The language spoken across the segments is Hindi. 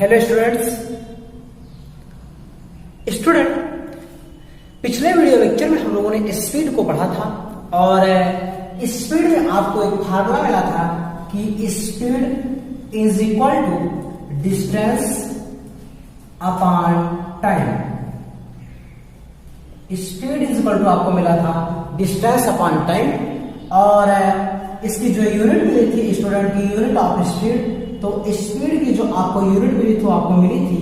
हेलो स्टूडेंट, पिछले वीडियो लेक्चर में हम लोगों ने स्पीड को पढ़ा था और स्पीड में आपको एक फार्मूला मिला था कि speed is equal to distance upon time. Speed is equal to आपको मिला था डिस्टेंस अपॉन टाइम और इसकी जो यूनिट मिली थी स्टूडेंट की यूनिट ऑफ स्पीड, तो स्पीड की जो आपको यूनिट मिली थी आपको मिली थी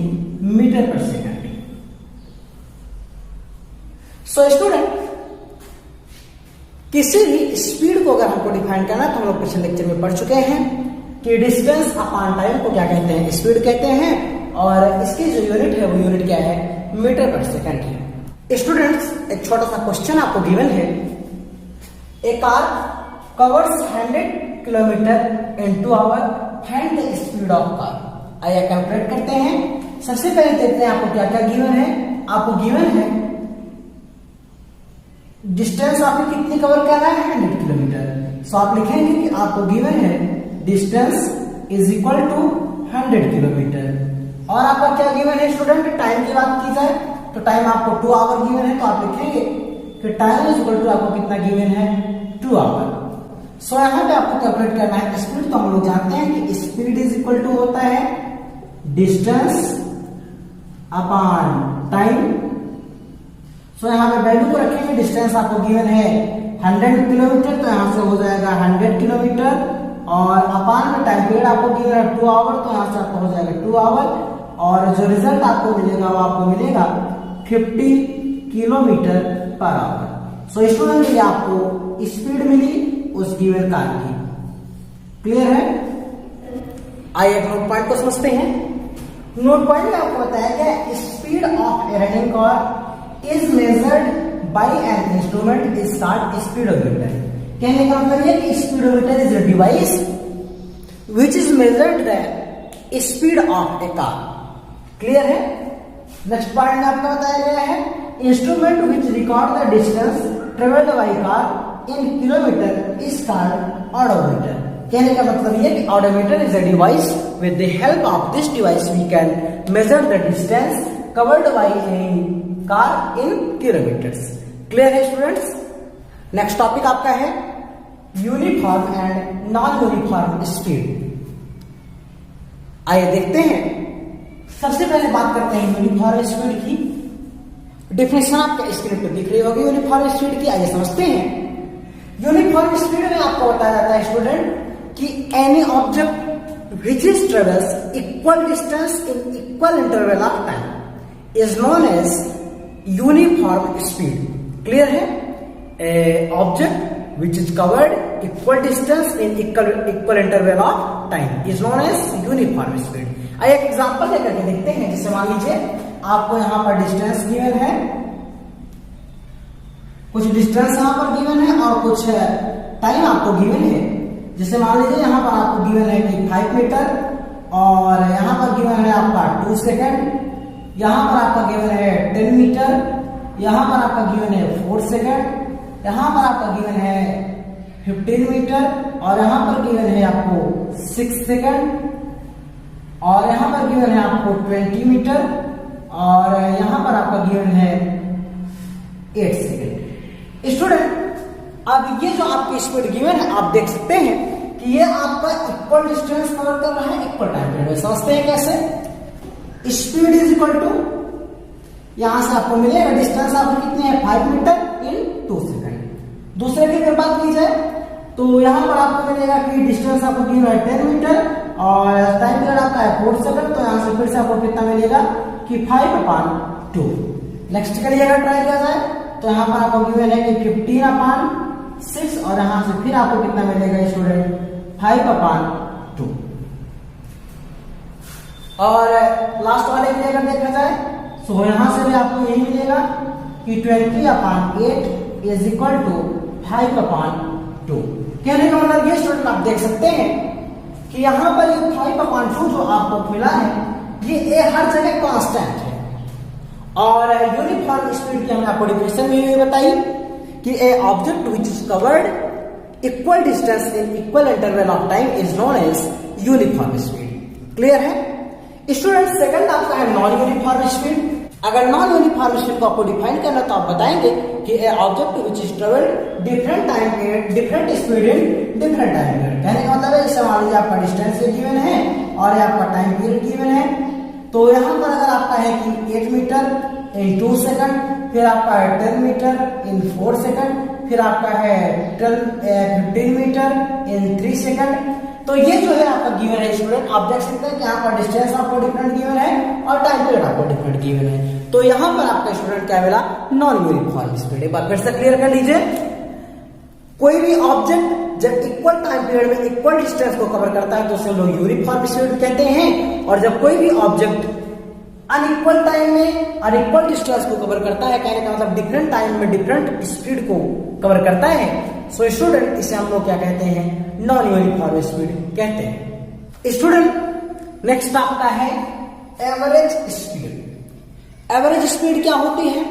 मीटर पर सेकंड। सो स्टूडेंट, किसी भी स्पीड को अगर हमको डिफाइन करना है तो हम लोग पिछले लेक्चर में पढ़ चुके हैं कि डिस्टेंस अपॉन टाइम को क्या कहते हैं, स्पीड कहते हैं और इसकी जो यूनिट है वो यूनिट क्या है, मीटर पर सेकंड है। स्टूडेंट्स, एक छोटा सा क्वेश्चन आपको गिवन है, a car covers 100 kilometre in 2 hour, find the speed of car. आइए कैलकुलेट करते हैं। सबसे पहले देखते हैं आपको क्या क्या गिवन है। आपको गिवन है डिस्टेंस आपको कितनी कवर कर रहा है, 100 किलोमीटर। सो आप लिखेंगे कि आपको गिवन है distance is equal to 100 kilometre और आपका क्या गिवन है स्टूडेंट, टाइम की बात की जाए तो टाइम आपको 2 आवर गिवन है, तो आप लिखेंगे कि टाइम इज इक्वल टू आपको कितना गिवन है, 2 आवर। सो यहाँ पे आपको कैलकुलेट करना है स्पीड। तो हम लोग जानते हैं कि स्पीड इज इक्वल टू होता है डिस्टेंस अपॉन टाइम। सो यहाँ पे वैल्यू को रखेंगे, डिस्टेंस आपको गिवन है 100 किलोमीटर, तो यहाँ से हो जाएगा 100 किलोमीटर और अपॉन में टाइम पीरियड आपको गिवन है 2 आवर, तो यहाँ से आपको हो जाएगा 2 आवर और जो रिजल्ट आपको मिलेगा वो आपको मिलेगा 50 kilometre per hour. So student, ये आपको स्पीड मिली उस गिवन कार की। क्लियर है? आइए एक नोट पॉइंट को समझते हैं। नोट पॉइंट में आपको बताया गया speed of A running car is measured by an instrument is called speedometer. कहने का मतलब ये कि speedometer is a device which is measured the speed of A car. Clear है? नेक्स्ट पॉइंट में आपको बताया गया है instrument which record the distance travelled by car in kilometre is called odometer. कहने का मतलब ये कि odometer is a device with the help of this device we can measure the distance covered by a car in kilometres. Clear है स्टूडेंट्स? नेक्स्ट टॉपिक आपका है uniform and non uniform speed. आइए देखते हैं। सबसे पहले बात करते हैं यूनिफॉर्म स्पीड की। डिफिनेशन आपके स्क्रीन पर दिख रही होगी यूनिफॉर्म स्पीड की। आइए समझते हैं। यूनिफॉर्म स्पीड में आपको बताया जाता है स्टूडेंट कि any object which is travels equal distance in equal interval of time is known as uniform speed. Clear है? A object which is covered equal distance in equal interval of time is known as uniform speed. आइए एक एग्जांपल लेकर के देखते हैं। जैसे मान लीजिए आपको यहां पर डिस्टेंस गिवन है, कुछ डिस्टेंस यहां पर गिवन है और कुछ टाइम आपको गिवन है। जैसे मान लीजिए यहां पर आपको गिवन है कि 5 मीटर और यहां पर गिवन है आपका 2 सेकंड, यहां पर आपका गिवन है 10 मीटर, यहां पर आपका गिवन है 4 सेकंड, यहां पर आपका गिवन है 15 मीटर और यहां पर गिवन है आपको 6 सेकंड और यहां पर गिवन है आपको 20 मीटर और यहां पर आपका गिवन है 8 सेकंड। स्टूडेंट, अब ये जो आपकी स्पीड गिवन है आप देख सकते हैं कि ये आपका इक्वल डिस्टेंस कवर कर रहा है इक्वल टाइम पीरियड। समझते हैं कैसे? स्पीड इज इक्वल टू, यहां से आपको मिलेगा डिस्टेंस आपको कितने हैं, 5 मीटर इन 2 सेकंड। दूसरे की अगर बात की जाए तो यहां पर आपको मिलेगा कि डिस्टेंस आपको गिवन है 10 मीटर और टाइम पीरियड आपका है 4 सेकंड, तो यहां से फिर से आपको कितना मिलेगा कि 5/2। नेक्स्ट करिएगा, ट्राई किया जाए तो यहाँ पर आपको गिवन है कि 15/6 और यहां से फिर आपको कितना मिलेगा स्टूडेंट, 5/2। और लास्ट वाले के लिए अगर देखा जाए तो यहां से भी आपको यही मिलेगा कि 20/8 इज इक्वल टू 5/2। कहने का मतलब ये स्टूडेंट आप देख सकते हैं कि यहां पर ये 5/2 जो आपको मिला है ये हर जगह कांस्टेंट है और यूनिफॉर्म स्पीड की हमने आपको डिफिनेशन में बताई कि a object which is covered equal distance in equal interval of time is known as uniform speed. Clear है? स्टूडेंट सेकंड आपका है नॉन यूनिफॉर्म स्पीड। अगर नॉन यूनिफॉर्म स्पीड को आपको डिफाइन करना तो आप बताएंगे कि a object which is travel different time period different speed in different time period. कहने का मतलब है जैसे मान लीजिए आपका डिस्टेंस गिवन है और ये आपका टाइम पीरियड गिवन है, तो यहाँ पर अगर आपका है कि 8 मीटर इन 2 सेकंड, फिर आपका है 10 मीटर इन 4 सेकंड, फिर आपका है 15 मीटर इन 3 सेकंड। तो ये जो है आपका गिवन है स्टूडेंट, आप देख सकते हैं कि यहाँ पर डिस्टेंस आपको डिफरेंट गिवन है और टाइम पीरियड आपको डिफरेंट गिवन है। तो यहाँ पर आपका स्टूडेंट क्या मिला, नॉन यूनिफॉर्म स्पीड। एक बार फिर से क्लियर कर लीजिए, कोई भी ऑब्जेक्ट जब इक्वल टाइम पीरियड में इक्वल डिस्टेंस को कवर करता है तो उसे हम लोग यूनिफॉर्म स्पीड कहते हैं, और जब कोई भी ऑब्जेक्ट अनइक्वल टाइम में अनइक्वल डिस्टेंस को कवर करता है, कहने का मतलब डिफरेंट टाइम में डिफरेंट स्पीड को कवर करता है, सो स्टूडेंट इसे हम लोग क्या कहते हैं, नॉन यूनिफॉर्म स्पीड कहते हैं। स्टूडेंट नेक्स्ट आपका है एवरेज स्पीड। एवरेज स्पीड क्या होती है,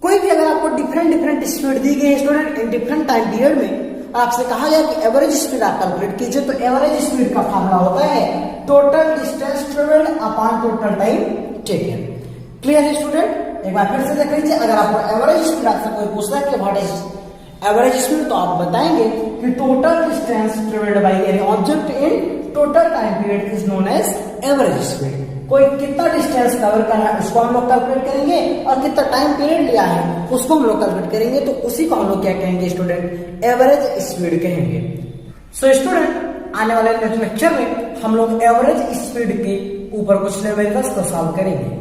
कोई भी अगर आपको डिफरेंट स्पीड दी गई है student in different time period में, आपसे कहा गया कि एवरेज स्पीड आप कैलकुलेट कीजिए, तो एवरेज स्पीड का फार्मूला होता है total distance travelled upon total time taken. Clear है स्टूडेंट, एक बार फिर से देख लीजिए, अगर आपको एवरेज स्पीड आपसे कोई पूछता है कि व्हाट इज एवरेज स्पीड, तो आप बताएंगे कि total distance travelled by any object in total time period is known as average speed. कोई कितना डिस्टेंस कवर करना है उसको हम लोग कैलकुलेट करेंगे, और कितना टाइम पीरियड लिया है उसको हम लोग कैलकुलेट करेंगे, तो उसी को हम लोग क्या कहेंगे स्टूडेंट, एवरेज स्पीड कहेंगे। सो स्टूडेंट आने वाले नेक्स्ट लेक्चर में हम लोग एवरेज स्पीड के ऊपर कुछ न्यूमेरिकल्स को सॉल्व करेंगे।